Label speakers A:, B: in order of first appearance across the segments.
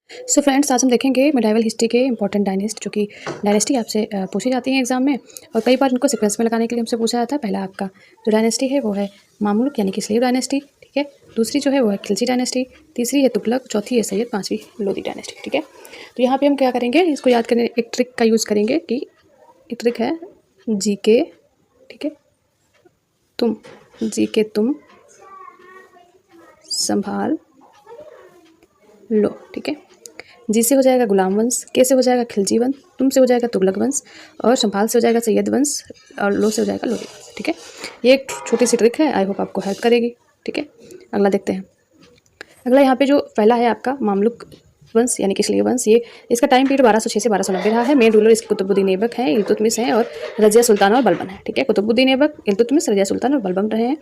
A: So friends, आज हम देखेंगे मिडाइवल हिस्ट्री के इंपॉर्टेंट डायनेस्ट, जो कि डायनेस्टी आपसे पूछी जाती है एग्जाम में, और कई बार इनको सीक्वेंस में लगाने के लिए हमसे पूछा जाता है। पहला आपका जो डायनेस्टी है वो है मामलुक यानी कि स्लेव डायनेस्टी, ठीक है। दूसरी जो है वो है खिलजी डायनेस्टी, तीसरी है तुगलक, चौथी है सैयद, पांचवी लोधी डायनेस्टी, ठीक है। तो यहाँ पे हम क्या करेंगे, इसको याद करने एक ट्रिक का यूज़ करेंगे कि एक ट्रिक है GK, ठीक है। तुम GK तुम संभाल लो, ठीक है। जी से हो जाएगा गुलाम वंश, के से हो जाएगा खिलजी वंश, तुम से हो जाएगा तुगलक वंश, और संभाल से हो जाएगा सैयद वंश, और लो से हो जाएगा लोधी वंश, ठीक है। ये एक छोटी सी ट्रिक है, आई होप आपको हेल्प करेगी, ठीक है। अगला देखते हैं। अगला यहाँ पे जो पहला है आपका मामलुक वंश यानी कि स्लेव वंश, ये इसका टाइम पीरियड 1206 से 1290 रहा है। मेन रूलर इसके कुतुबुद्दीन ऐबक हैं, इल्तुतमिश हैं, और रजिया सुल्तान और बलबन है, ठीक है। कुतुबुद्दीन ऐबक, इल्तुतमिश, रजिया सुल्तान और बलबन रहे हैं।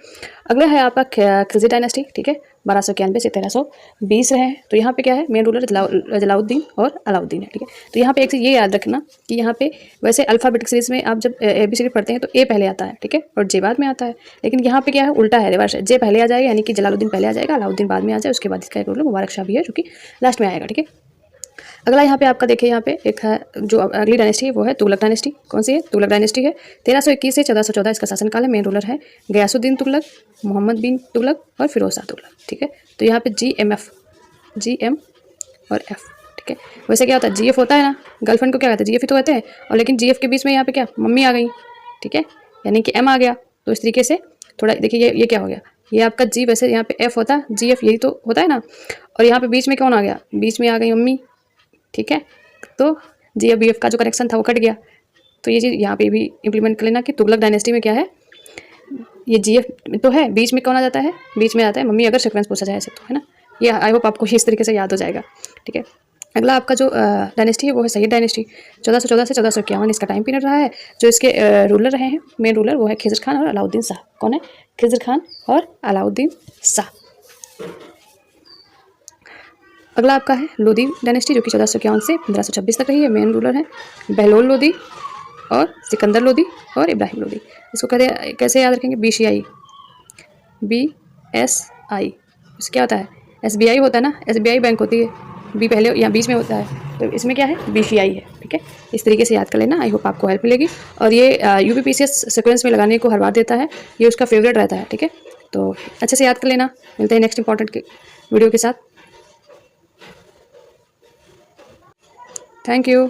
A: अगला है आपका खिलजी डायनेस्टी, ठीक है। 1291 से 1320 रहे हैं। तो यहाँ पे क्या है, मेन रूलर जलाउद्दीन और अलाउद्दीन है, ठीक है। तो यहाँ पे एक चीज़ ये याद रखना कि यहाँ पे वैसे अल्फ़ाबेटिक सीरीज में आप जब ABCD पढ़ते हैं तो ए पहले आता है, ठीक है, और जे बाद में आता है। लेकिन यहाँ पे क्या है, उल्टा है, रिवर्स है। जे पहले आ जाएगा यानी कि जलालुद्दीन पहले आ जाएगा, अलाउद्दीन बाद में आ जाए। उसके बाद इसका एक रूलर मुबारक शाह भी है जो कि लास्ट में आएगा, ठीक है। अगला यहाँ पे आपका देखिए, यहाँ पे एक है जो अगली डायनेस्टी है वो है तुगलक डायनेस्टी। कौन सी है? तुगलक डायनेस्टी है। 1321 से 1414 इसका शासनकाल है। मेन रूलर है गयासुद्दीन तुगलक, मोहम्मद बिन तुगलक और फिरोज शाह तुगलक, ठीक है। तो यहाँ पे GM और F, ठीक है। वैसे क्या होता है, GF होता है ना, गर्लफ्रेंड को क्या कहते हैं, GF ही तो कहते हैं। और लेकिन GF के बीच में यहाँ पे क्या मम्मी आ गई, ठीक है, यानी कि M आ गया। तो इस तरीके से थोड़ा देखिए, ये क्या हो गया, ये आपका G, वैसे यहाँ पे F होता है, GF यही तो होता है ना, और यहाँ पे बीच में कौन आ गया, बीच में आ गई मम्मी, ठीक है। तो GF का जो कनेक्शन था वो कट गया। तो ये चीज़ यहाँ पे भी इम्प्लीमेंट कर लेना कि तुगलक डायनेस्टी में क्या है, ये GF तो है, बीच में कौन आ जाता है, बीच में आता है मम्मी, अगर सीक्वेंस पूछा जाए ऐसे तो, है ना। ये आई होप आपको इस तरीके से याद हो जाएगा, ठीक है। अगला आपका जो डायनेस्टी है वो है सैयद डायनेस्टी। 1414 से 1451 इसका टाइम पीरियड रहा है। जो इसके रूलर रहे हैं, मेन रूलर वो है खिज़र खान और अलाउद्दीन शाह। कौन है? खिज़र खान और अलाउद्दीन शाह। अगला आपका है लोधी डायनेस्टी, जो कि 1451 से 1526 तक रही है। मेन रूलर है बहलोल लोधी और सिकंदर लोधी और इब्राहिम लोधी। इसको कहते कैसे याद रखेंगे, BSI। इससे क्या होता है, SBI होता है ना, SBI बैंक होती है, बी पहले या बीच में होता है, तो इसमें क्या है, BCI है, ठीक है। इस तरीके से याद कर लेना, आई होप आपको हेल्प मिलेगी। और ये UPPCS सीक्वेंस में लगाने को हर बार देता है, ये उसका फेवरेट रहता है, ठीक है। तो अच्छे से याद कर लेना। मिलते हैं नेक्स्ट इंपॉर्टेंट वीडियो के साथ। Thank you.